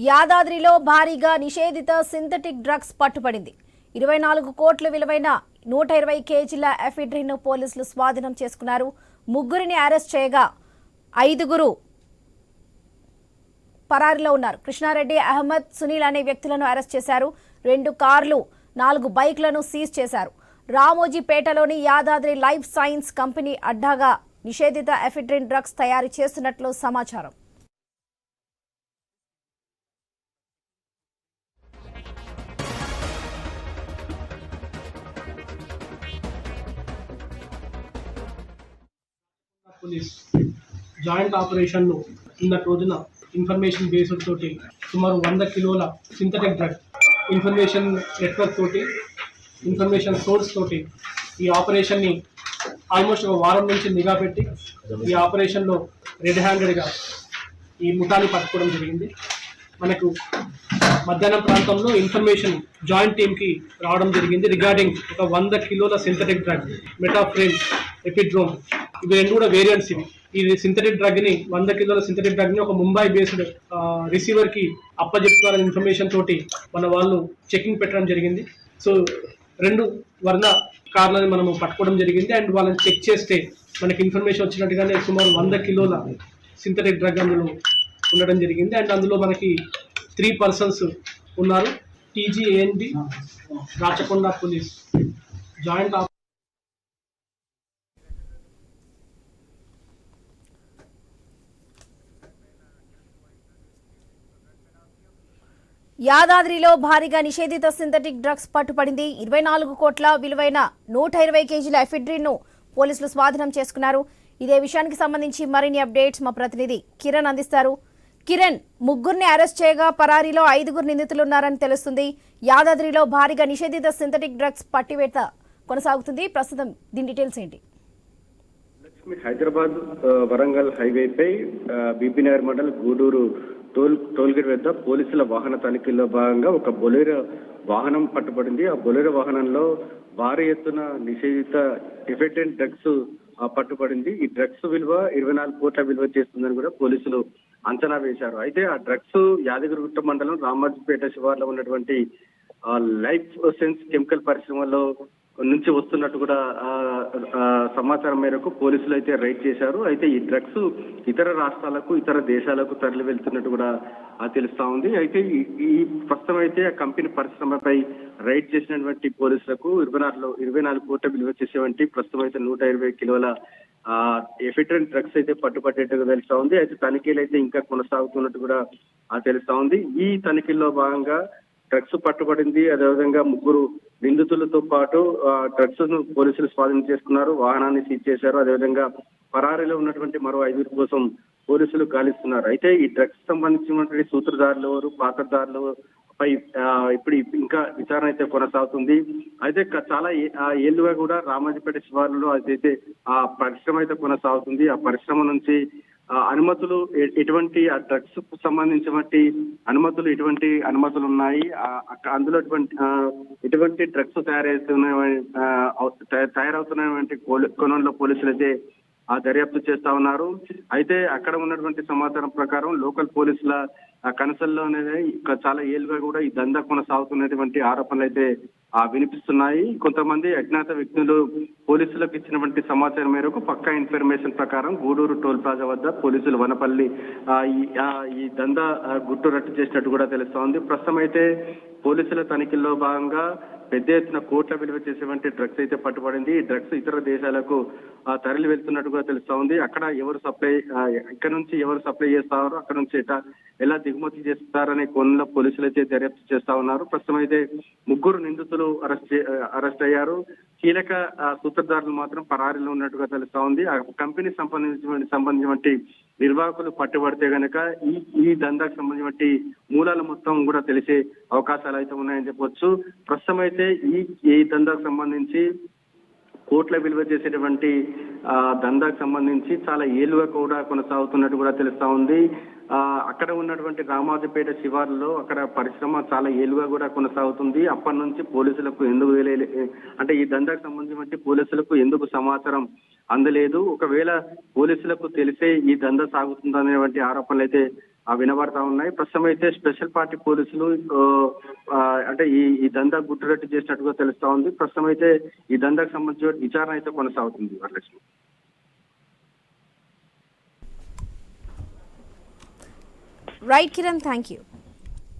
యాదాద్రిలో భారీగా నిషేధిత synthetic drugs పట్టుబడింది. 24 కోట్ల విలువైన 120 కేజీల ఎఫిడ్రిన్ పోలీసులు స్వాధీనం చేసుకున్నారు. ముగ్గురిని అరెస్ట్ చేయగా 5 పరారీలో ఉన్నారు. కృష్ణారెడ్డి, అహ్మద్, సునీల్ అనే వ్యక్తులను అరెస్ట్ చేశారు. 2 కార్లు, 4 బైక్లను సీజ్ చేశారు. రామోజీపేటలోని యాదాద్రి లైఫ్ సైన్స్ కంపెనీ అడ్డాగా నిషేధిత ఎఫిడ్రిన్ డ్రగ్స్ తయారు చేస్తున్నట్లు సమాచారం. పోలీస్ జాయింట్ ఆపరేషన్ నిన్న రోజున ఇన్ఫర్మేషన్ బేస్డ్ తోటి సుమారు 100 కిలోల సింథటిక్ డ్రగ్ ఇన్ఫర్మేషన్ నెట్వర్క్ తోటి ఇన్ఫర్మేషన్ సోర్స్ తోటి ఈ ఆపరేషన్ని ఆల్మోస్ట్ ఒక వారం నుంచి నిఘా పెట్టి ఈ ఆపరేషన్లో రెడ్ హ్యాండెడ్గా ఈ ముఠాన్ని పట్టుకోవడం జరిగింది. మనకు మధ్యాహ్నం ప్రాంతంలో ఇన్ఫర్మేషన్ జాయింట్ టీమ్కి రావడం జరిగింది రిగార్డింగ్ ఒక 100 కిలోల సింథటిక్ డ్రగ్ మెటాఫ్రేన్, ఎపిడ్రోమ్, ఇవి రెండు కూడా వేరియంట్స్. ఈ సింథటిక్ డ్రగ్ ని 100 కిలోల సింథటిక్ డ్రగ్ ని ఒక ముంబై బేస్డ్ రిసీవర్ కి అప్పజెప్తారనే ఇన్ఫర్మేషన్ తోటి మన వాళ్ళు చెకింగ్ పెట్టడం జరిగింది. సో 2 వర్ణ కార్లని మనము పట్టుకోవడం జరిగింది. అండ్ వాళ్ళని చెక్ చేస్తే మనకి ఇన్ఫర్మేషన్ వచ్చినట్టుగానే సుమారు 100 కిలోల సింథటిక్ డ్రగ్ అందులో ఉండడం జరిగింది. అండ్ అందులో మనకి 3 పర్సన్స్ ఉన్నారు. టీజీఏఎన్బి రాచకొండ పోలీస్ జాయింట్ యాదాద్రిలో భారీగా నిషేధిత సింథటిక్ డ్రగ్స్ పట్టుబడింది. 24 కోట్ల విలువైన 120 కేజీల ఎఫిడ్రిన్ ను పోలీసులు స్వాధీనం చేసుకున్నారు. ఇదే విషయానికి సంబంధించి మరిన్ని అప్డేట్స్ మా ప్రతినిధి కిరణ్ అందిస్తారు. కిరణ్, ముగ్గురిని అరెస్ట్ చేయగా పరారీలో 5 నిందితులున్నారని తెలుస్తుంది. యాదాద్రిలో భారీగా నిషేధిత సింథటిక్ డ్రగ్స్ పట్టివేత కొనసాగుతుంది. ప్రస్తుతం దీని డీటెయిల్స్ ఏంటి? హైదరాబాద్ వరంగల్ హైవేపై బీబీనగర్ మండల్ గూడూరు టోల్గేట్ వద్ద పోలీసుల వాహన తనిఖీల్లో భాగంగా ఒక బొలెరో వాహనం పట్టుబడింది. ఆ బొలెరో వాహనంలో భారీ ఎత్తున నిషేధిత ఎఫిడ్రిన్ డ్రగ్స్ పట్టుబడింది. ఈ డ్రగ్స్ విలువ 24 కోట్ల విలువ చేస్తుందని కూడా పోలీసులు అంచనా వేశారు. అయితే ఆ డ్రగ్స్ యాదగిరిగుట్ట మండలం రామాజీపేట శివార్లో ఉన్నటువంటి లైఫ్ సైన్స్ కెమికల్ పరిశ్రమలో నుంచి వస్తున్నట్టు కూడా సమాచారం మేరకు పోలీసులు అయితే రైడ్ చేశారు. అయితే ఈ డ్రగ్స్ ఇతర రాష్ట్రాలకు, ఇతర దేశాలకు తరలి వెళ్తున్నట్టు కూడా తెలుస్తా ఉంది. అయితే ఈ ప్రస్తుతం అయితే ఆ కంపెనీ పరిశ్రమపై రైడ్ చేసినటువంటి పోలీసులకు 24 కోట్ల విలువ చేసేవంటి ప్రస్తుతం అయితే 120 కిలోల ఎఫిడ్రిన్ డ్రగ్స్ అయితే పట్టుబట్టేట్టుగా తెలుస్తా ఉంది. అయితే తనిఖీలు అయితే ఇంకా కొనసాగుతున్నట్టు కూడా తెలుస్తా ఉంది. ఈ తనిఖీల్లో భాగంగా డ్రగ్స్ పట్టుబడింది. అదేవిధంగా 3 నిందితులతో పాటు డ్రగ్స్ ను పోలీసులు స్వాధీనం చేసుకున్నారు. వాహనాన్ని సీజ్ చేశారు. అదేవిధంగా పరారీలో ఉన్నటువంటి మరో 5 కోసం పోలీసులు గాలిస్తున్నారు. అయితే ఈ డ్రగ్స్ సంబంధించినటువంటి సూత్రధారులు ఎవరు, పాత్రధారులు పై ఇప్పుడు ఇంకా విచారణ అయితే కొనసాగుతుంది. అయితే చాలా ఏళ్లుగా కూడా రామాజీపేట శివార్లలో అయితే ఆ పరిశ్రమ అయితే కొనసాగుతుంది. ఆ పరిశ్రమ నుంచి అనుమతులు ఎటువంటి ఆ డ్రగ్స్ కు సంబంధించినటువంటి ఎటువంటి అనుమతులు ఉన్నాయి, అందులో ఎటువంటి డ్రగ్స్ తయారవుతున్నటువంటి కోణంలో పోలీసులు అయితే దర్యాప్తు చేస్తా ఉన్నారు. అయితే అక్కడ ఉన్నటువంటి సమాచారం ప్రకారం లోకల్ పోలీసుల కన్సల్లోనే చాలా ఏళ్ళుగా కూడా ఈ దందా కొనసాగుతున్నటువంటి ఆరోపణలు అయితే వినిపిస్తున్నాయి. కొంతమంది అజ్ఞాత వ్యక్తులు పోలీసులకు ఇచ్చినటువంటి సమాచారం మేరకు పక్కా ఇన్ఫర్మేషన్ ప్రకారం గూడూరు టోల్ ప్లాజా వద్ద పోలీసులు వనపల్లి ఈ దందా గుట్టు రట్టు చేసినట్టు కూడా తెలుస్తా ఉంది. ప్రస్తుతం అయితే పోలీసుల తనిఖీల్లో భాగంగా పెద్ద ఎత్తున కోట్ల విలువ చేసేటువంటి డ్రగ్స్ అయితే పట్టుబడింది. ఈ డ్రగ్స్ ఇతర దేశాలకు తరలి వెళ్తున్నట్టుగా తెలుస్తా ఉంది. అక్కడ ఇక్కడ నుంచి ఎవరు సప్లై చేస్తారో అక్కడ నుంచి ఎలా దిగుమతి చేస్తారనే కోణంలో పోలీసులు అయితే దర్యాప్తు చేస్తా ఉన్నారు. ప్రస్తుతం అయితే 3 నిందితులు అరెస్ట్ అయ్యారు. కీలక సూత్రధారులు మాత్రం పరారీలో ఉన్నట్టుగా తెలుస్తా ఉంది. ఆ కంపెనీ సంబంధించినటువంటి నిర్వాహకులు పట్టుబడితే గనక ఈ దందాకు సంబంధించిన మూలాలు మొత్తం కూడా తెలిసే అవకాశాలు అయితే ఉన్నాయని చెప్పొచ్చు. ప్రస్తుతం అయితే ఈ దందాకు సంబంధించి కోట్ల విలువ చేసేటువంటి దందాకు సంబంధించి చాలా ఏళ్లుగా కూడా కొనసాగుతున్నట్టు కూడా తెలుస్తా ఉంది. అక్కడ ఉన్నటువంటి రామాజీపేట శివార్లలో అక్కడ పరిశ్రమ చాలా ఏళ్లుగా కూడా కొనసాగుతుంది. అప్పటి నుంచి పోలీసులకు ఎందుకు అంటే ఈ దందాకు సంబంధించి పోలీసులకు ఎందుకు సమాచారం అందలేదు, ఒకవేళ పోలీసులకు తెలిసే ఈ దందా సాగుతుందనేటువంటి ఆరోపణలు అయితే వినబడతా ఉన్నాయి. ప్రస్తుతం అయితే స్పెషల్ పార్టీ పోలీసులు అంటే ఈ దందా గుట్టురట్టు చేసినట్టుగా తెలుస్తా ఉంది. ప్రస్తుతం అయితే ఈ దందాకు సంబంధించిన విచారణ అయితే కొనసాగుతుంది. Varalakshmi. Right Kiran, thank you.